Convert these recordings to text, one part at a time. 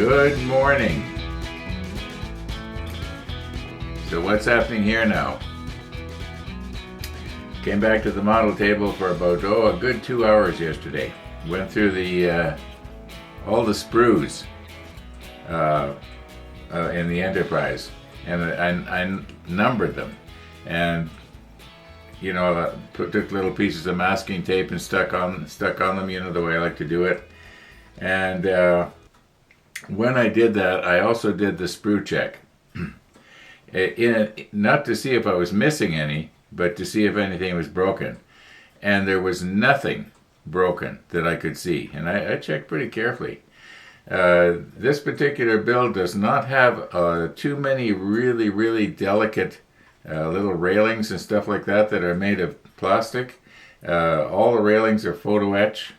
Good morning. So what's happening here now? Came back to the model table for about a good 2 hours yesterday. Went through the all the sprues in the Enterprise, and I numbered them, and took little pieces of masking tape and stuck on them, the way I like to do it. And when I did that, I also did the sprue check, not to see if I was missing any, but to see if anything was broken. And there was nothing broken that I could see, and I checked pretty carefully. This particular build does not have too many really delicate little railings and stuff like that are made of plastic. All the railings are photo etch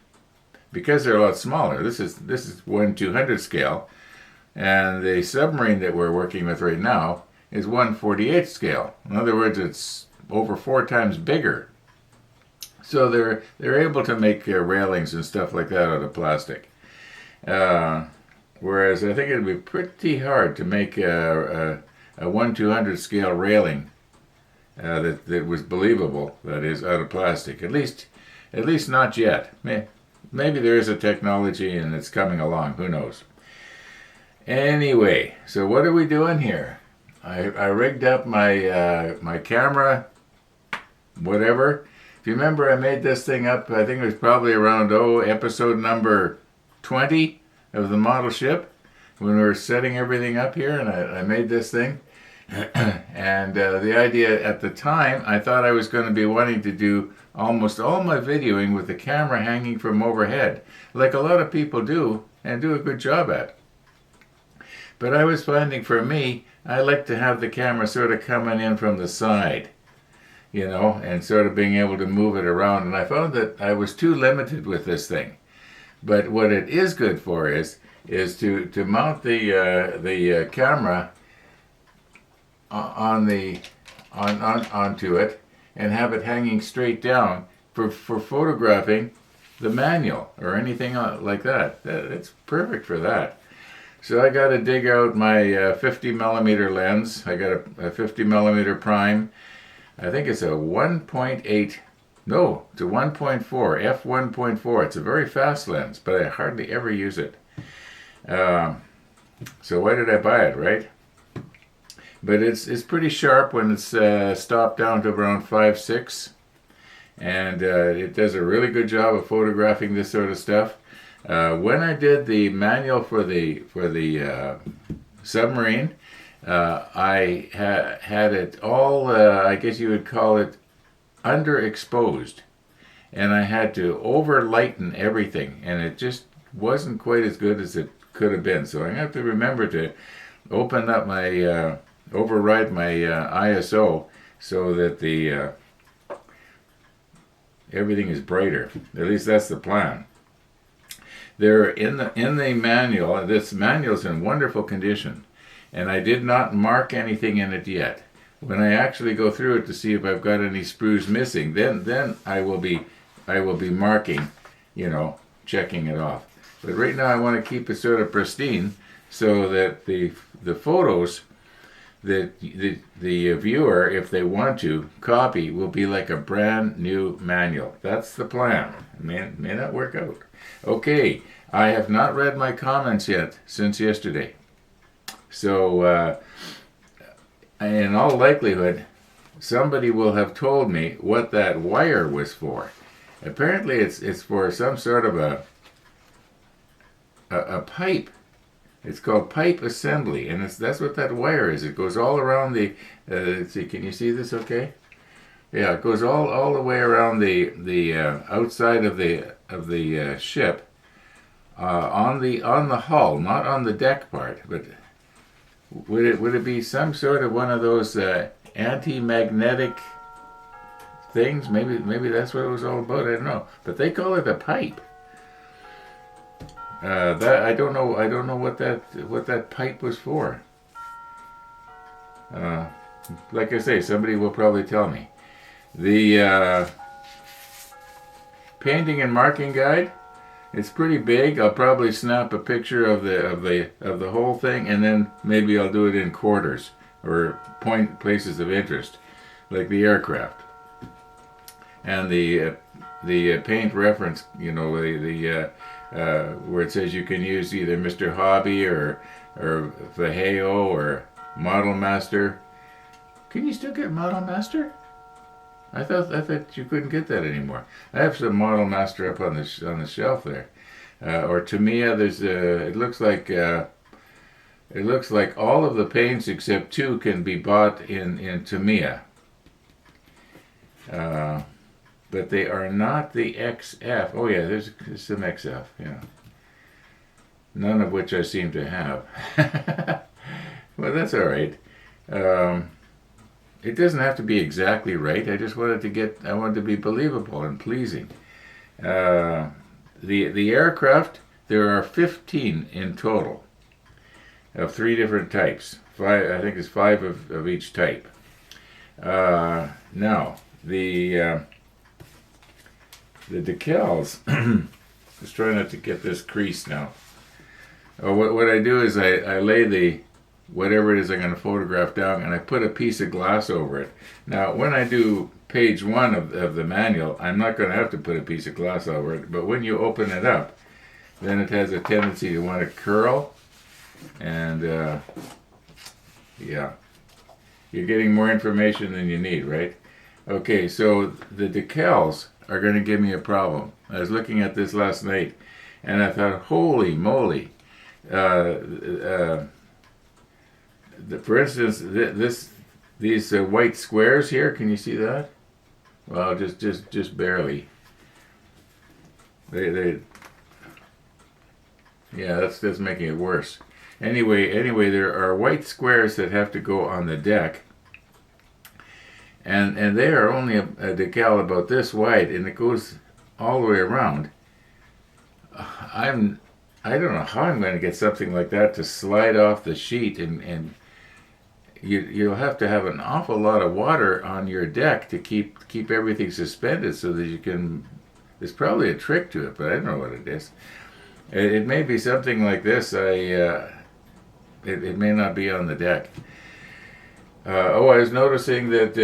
because they're a lot smaller. This is 1/200 scale, and the submarine that we're working with right now is 1/48 scale. In other words, it's over 4 times bigger. So they're able to make railings and stuff like that out of plastic. Whereas I think it'd be pretty hard to make a 1/200 scale railing that was believable, that is, out of plastic. At least not yet. Maybe there is a technology and it's coming along. Who knows? Anyway, so what are we doing here? I rigged up my camera, whatever. If you remember, I made this thing up, I think it was probably around, episode number 20 of the model ship, when we were setting everything up here, and I made this thing. And the idea at the time, I thought I was going to be wanting to do almost all my videoing with the camera hanging from overhead, like a lot of people do, and do a good job at. But I was finding, for me, I like to have the camera sort of coming in from the side, and sort of being able to move it around. And I found that I was too limited with this thing. But what it is good for is to mount the camera onto it and have it hanging straight down for photographing the manual or anything like that. It's perfect for that. So I got to dig out my 50 millimeter lens. I got a 50 millimeter prime. I think it's a 1.8. No, it's a 1.4, f1.4. It's a very fast lens, but I hardly ever use it. So why did I buy it, right? But it's pretty sharp when it's stopped down to around 5.6, and it does a really good job of photographing this sort of stuff. When I did the manual for the submarine, I had it all, I guess you would call it, underexposed, and I had to over lighten everything, and it just wasn't quite as good as it could have been. So I have to remember to open up my override my ISO so that the everything is brighter. At least that's the plan. There in the manual, this manual is in wonderful condition, and I did not mark anything in it yet. When I actually go through it to see if I've got any sprues missing, then I will be marking, checking it off. But right now I want to keep it sort of pristine so that the photos that the viewer, if they want to copy, will be like a brand new manual. That's the plan. It may not work out. Okay, I have not read my comments yet since yesterday. So in all likelihood, somebody will have told me what that wire was for. Apparently it's for some sort of a pipe. It's called pipe assembly, and that's what that wire is. It goes all around the. Let's see, can you see this? Okay. Yeah, it goes all the way around the outside of the ship, on the hull, not on the deck part. But would it be some sort of one of those anti-magnetic things? Maybe that's what it was all about. I don't know, but they call it a pipe. That I don't know what that pipe was for. Like I say, somebody will probably tell me. The painting and marking guide It's pretty big. I'll probably snap a picture of the whole thing, and then maybe I'll do it in quarters or point places of interest, like the aircraft and the paint reference. You know, where it says you can use either Mr. Hobby or Vallejo or Model Master. Can you still get Model Master? I thought you couldn't get that anymore. I have some Model Master up on the shelf there. Or Tamiya, it looks like all of the paints except two can be bought in Tamiya. But they are not the XF. Oh yeah, there's some XF. Yeah, none of which I seem to have. Well, that's all right. It doesn't have to be exactly right. I just I wanted to be believable and pleasing. The aircraft, there are 15 in total of 3 different types. I think it's 5 of each type. Now the decals. Just trying not to get this crease now. What I do is I lay whatever it is I'm going to photograph down, and I put a piece of glass over it. Now, when I do page 1 of the manual, I'm not going to have to put a piece of glass over it, but when you open it up, then it has a tendency to want to curl, and yeah, you're getting more information than you need, right? Okay, so the decals are going to give me a problem. I was looking at this last night, and I thought, holy moly. For instance, these white squares here, can you see that? Well, just barely. Yeah, that's making it worse. Anyway, there are white squares that have to go on the deck, and they are only a decal about this wide, and it goes all the way around. I don't know how I'm going to get something like that to slide off the sheet, and you'll have to have an awful lot of water on your deck to keep everything suspended so that you can. There's probably a trick to it, but I don't know what it is. It may be something like this. It may not be on the deck. I was noticing that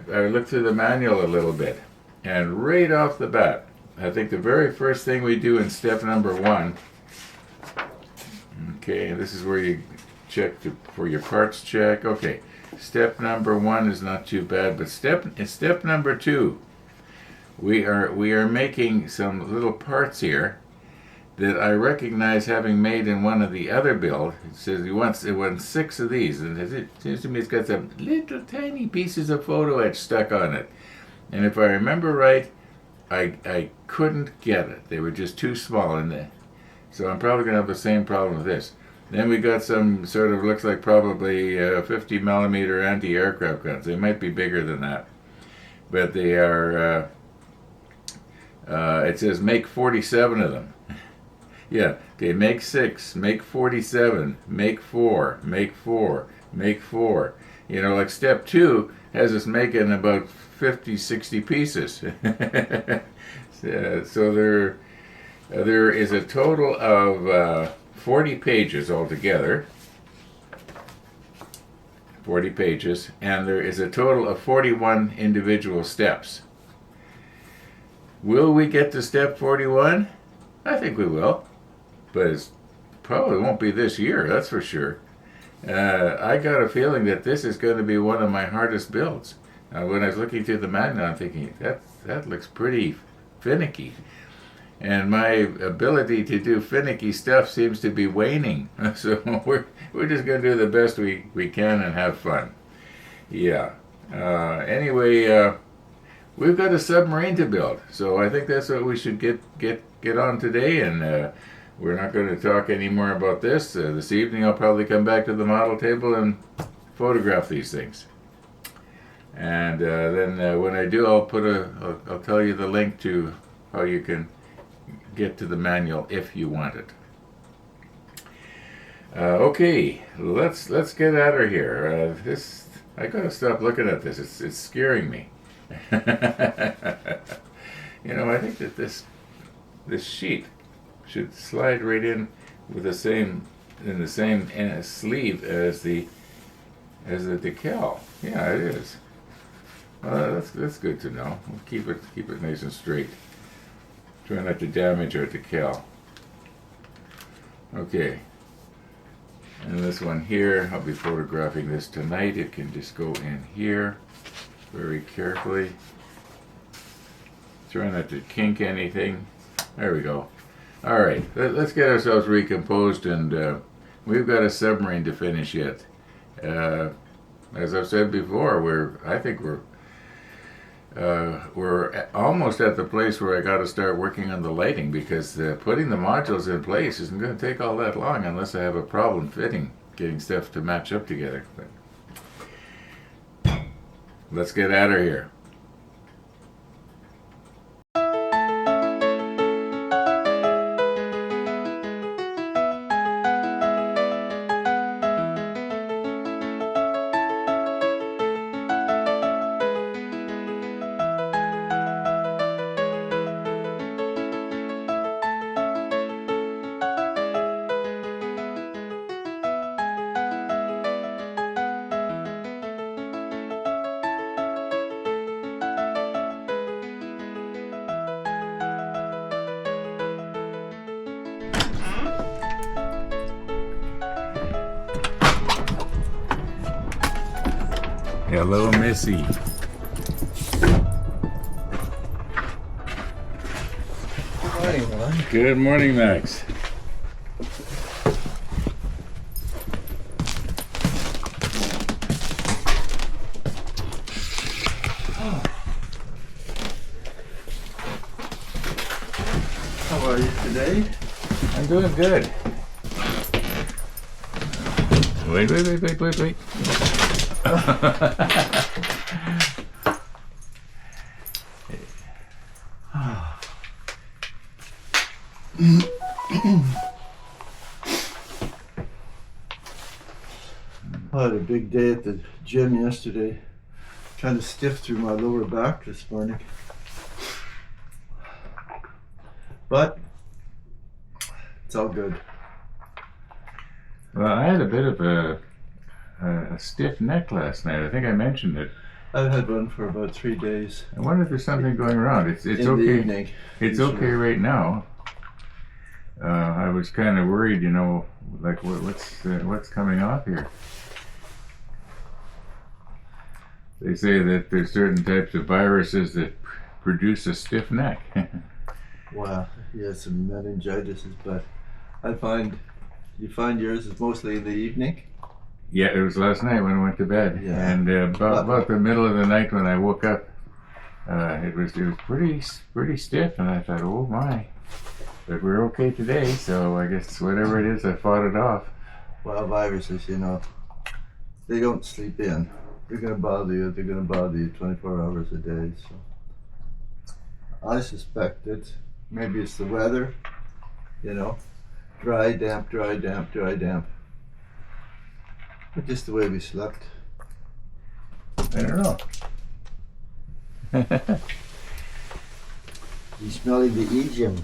I looked through the manual a little bit, and right off the bat, I think the very first thing we do in step number 1. Okay, this is where you check for your parts check. Okay, step number 1 is not too bad, but step number 2, we are making some little parts here that I recognize having made in one of the other build. It says it wants 6 of these, and it seems to me it's got some little tiny pieces of photo etch stuck on it. And if I remember right, I couldn't get it. They were just too small in there. So I'm probably going to have the same problem with this. Then we got some sort of, looks like probably 50 millimeter anti-aircraft guns. They might be bigger than that. But they are, it says make 47 of them. Yeah, okay, make 6, make 47, make 4, make 4, make 4. You know, like step 2 has us making about 50, 60 pieces. So there is a total of 40 pages altogether. 40 pages, and there is a total of 41 individual steps. Will we get to step 41? I think we will, but it probably won't be this year, that's for sure. I got a feeling that this is going to be one of my hardest builds. When I was looking through the manual, I'm thinking, that looks pretty finicky. And my ability to do finicky stuff seems to be waning. So we're just going to do the best we can and have fun. Yeah. Anyway, we've got a submarine to build. So I think that's what we should get on today. And we're not going to talk any more about this. This evening I'll probably come back to the model table and photograph these things. And then when I do, I'll tell you the link to how you can get to the manual if you want it. Okay, let's get out of here. I gotta stop looking at this. It's scaring me. You know, I think that this sheet should slide right in with the same sleeve as the decal. Yeah, it is. That's good to know. We'll keep it nice and straight. Try not to damage our decal. Okay. And this one here, I'll be photographing this tonight. It can just go in here very carefully. Try not to kink anything. There we go. All right, let's get ourselves recomposed, and we've got a submarine to finish yet. As I've said before, I think we're almost at the place where I got to start working on the lighting, because putting the modules in place isn't going to take all that long unless I have a problem getting stuff to match up together. But let's get at her here. Hello, Missy. Good morning, Good morning, Max. How are you today? I'm doing good. Wait. I had a big day at the gym yesterday. Kind of stiff through my lower back this morning. But it's all good. Well, I had a bit of a stiff neck last night. I think I mentioned it. I've had one for about 3 days. I wonder if there's something going around. It's in okay. The evening. It's usually. okay right now. I was kind of worried, like what's coming off here. They say that there's certain types of viruses that produce a stiff neck. Wow, yeah, some meningitis, but you find yours is mostly in the evening? Yeah, it was last night when I went to bed, Yeah. and about the middle of the night when I woke up, it was pretty stiff, and I thought, oh my. But we're okay today, so I guess whatever it is, I fought it off. Well, viruses, they don't sleep in. They're going to bother you. They're going to bother you 24 hours a day. So I suspect that maybe it's the weather, dry, damp. But just the way we slept. I don't know. You smelling the Aegeum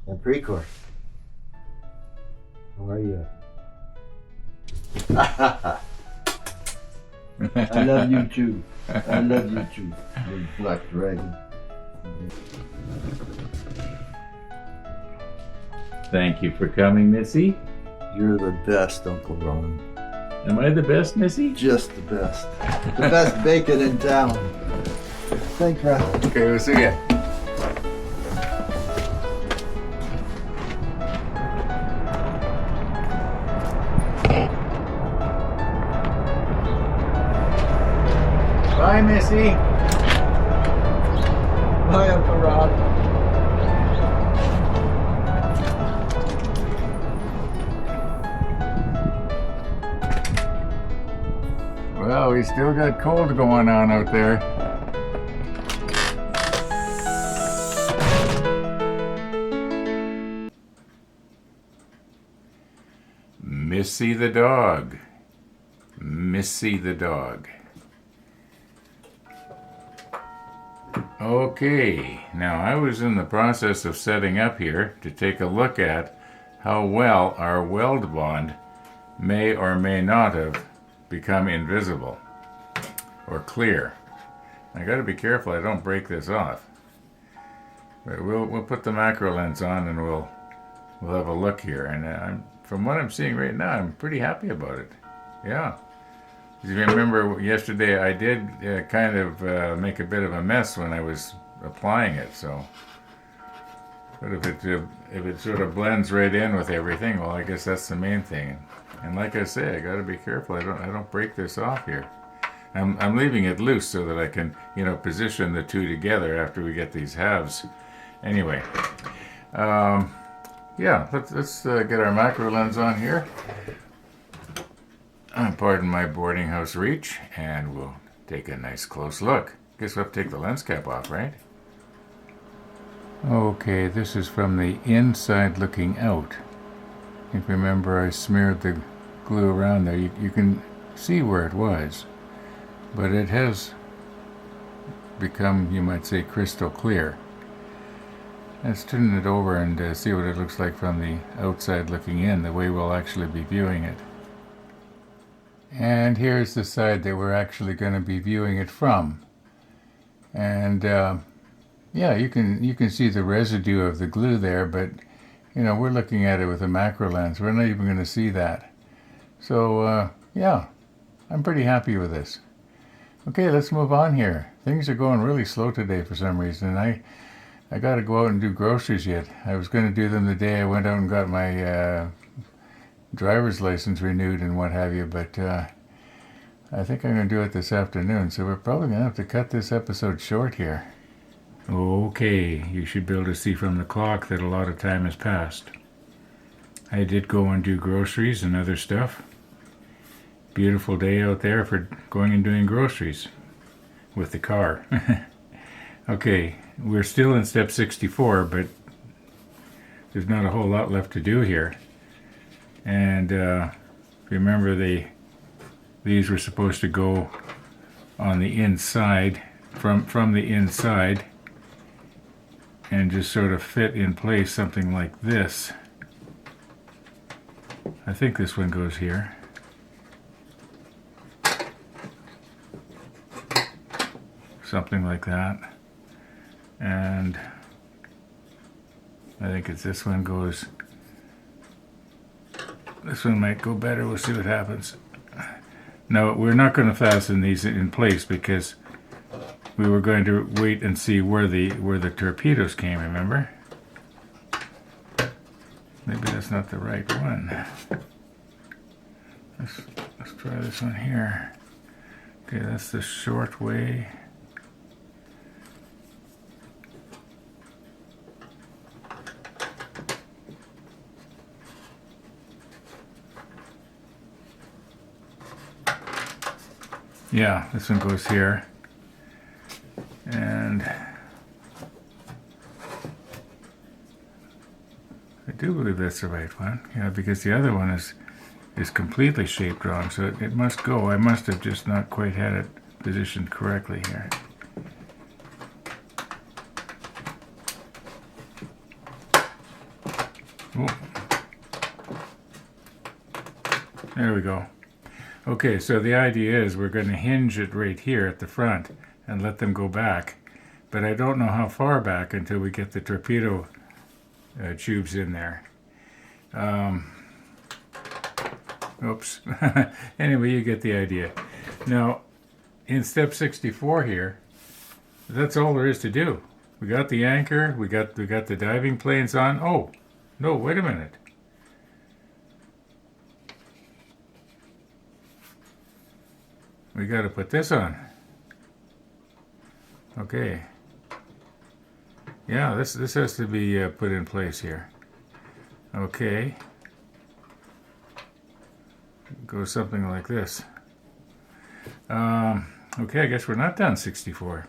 and Precor. How are you? I love you too. I love you too, you black dragon. Thank you for coming, Missy. You're the best, Uncle Ron. Am I the best, Missy? Just the best. The best bacon in town. Thanks, Ron. Okay, we'll see ya. Bye, Missy. Bye, Uncle Ron. Well, we still got cold going on out there. Missy the dog. Missy the dog. Okay, now I was in the process of setting up here to take a look at how well our weld bond may or may not have become invisible or clear. I got to be careful I don't break this off. But we'll put the macro lens on and we'll have a look here. And from what I'm seeing right now, I'm pretty happy about it. Yeah. If you remember yesterday, I did kind of make a bit of a mess when I was applying it. So, but if it sort of blends right in with everything, well, I guess that's the main thing. And like I say, I got to be careful I don't break this off here. I'm leaving it loose so that I can position the two together after we get these halves. Anyway, yeah, let's get our macro lens on here. Pardon my boarding house reach, and we'll take a nice close look. Guess we'll have to take the lens cap off, right? Okay, this is from the inside looking out. If you remember, I smeared the glue around there. You can see where it was, but it has become, you might say, crystal clear. Let's turn it over and see what it looks like from the outside looking in, the way we'll actually be viewing it. And here's the side that we're actually going to be viewing it from. And yeah, you can see the residue of the glue there, but we're looking at it with a macro lens. We're not even going to see that. So yeah, I'm pretty happy with this. Okay, let's move on here. Things are going really slow today for some reason. I got to go out and do groceries yet. I was going to do them the day I went out and got my driver's license renewed and what have you, but I think I'm going to do it this afternoon, so we're probably going to have to cut this episode short here. Okay, you should be able to see from the clock that a lot of time has passed. I did go and do groceries and other stuff. Beautiful day out there for going and doing groceries with the car. Okay, we're still in step 64, but there's not a whole lot left to do here. And remember, these were supposed to go on the inside, from the inside, and just sort of fit in place something like this. I think this one goes here. Something like that. And I think it's this one goes. This one might go better. We'll see what happens. No, we're not going to fasten these in place because we were going to wait and see where the torpedoes came, remember? Maybe that's not the right one. Let's try this one here. Okay, that's the short way. Yeah, this one goes here, and I do believe that's the right one. Yeah, because the other one is completely shaped wrong, so it must go. I must have just not quite had it positioned correctly here. Oh. There we go. Okay, so the idea is we're going to hinge it right here at the front and let them go back. But I don't know how far back until we get the torpedo tubes in there. Oops. Anyway, you get the idea. Now, in step 64 here, that's all there is to do. We got the anchor, we got the diving planes on. Oh, no, wait a minute. We got to put this on. Okay. Yeah, this has to be put in place here. Okay. Go something like this. Okay, I guess we're not done 64.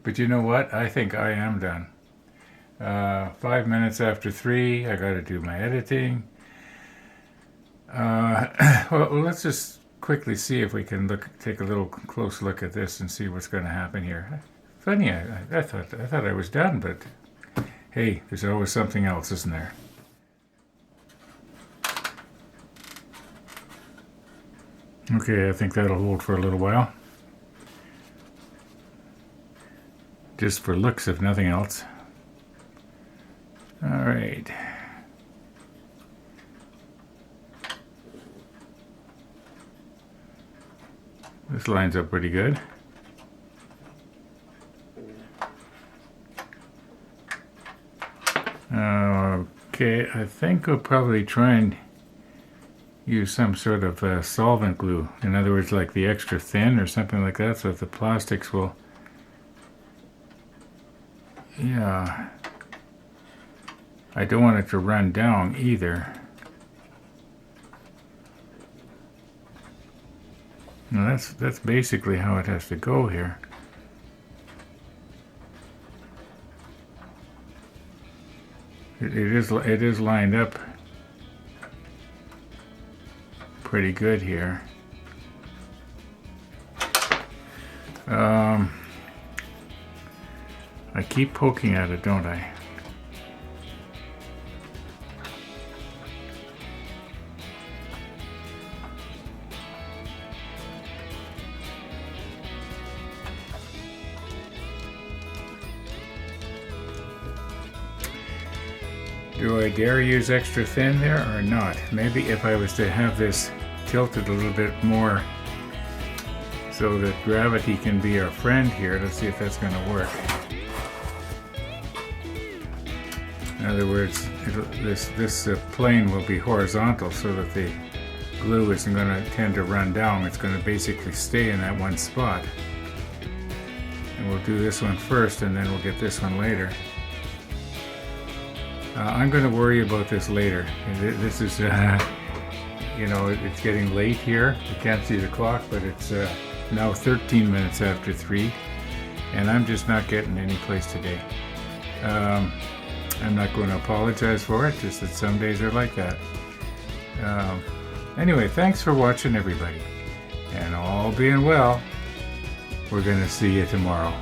But you know what? I think I am done. 5 minutes after 3, I got to do my editing. Well, let's just quickly see if we can take a little close look at this and see what's going to happen here. funny. I thought I was done, but hey, there's always something else, isn't there? Okay, I think that'll hold for a little while. Just for looks, if nothing else. All right. This lines up pretty good. Okay, I think we'll probably try and use some sort of solvent glue. In other words, like the extra thin or something like that, so that the plastics will... Yeah. I don't want it to run down either. Now that's basically how it has to go here. It is lined up pretty good here. I keep poking at it, don't I? Do I dare use extra thin there or not? Maybe if I was to have this tilted a little bit more so that gravity can be our friend here. Let's see if that's going to work. In other words, this plane will be horizontal so that the glue isn't going to tend to run down. It's going to basically stay in that one spot. And we'll do this one first and then we'll get this one later. I'm going to worry about this later. This is, you know, it's getting late here. You can't see the clock, but it's now 13 minutes after 3, and I'm just not getting any place today. I'm not going to apologize for it, just that some days are like that. Anyway, thanks for watching, everybody. And all being well, we're going to see you tomorrow.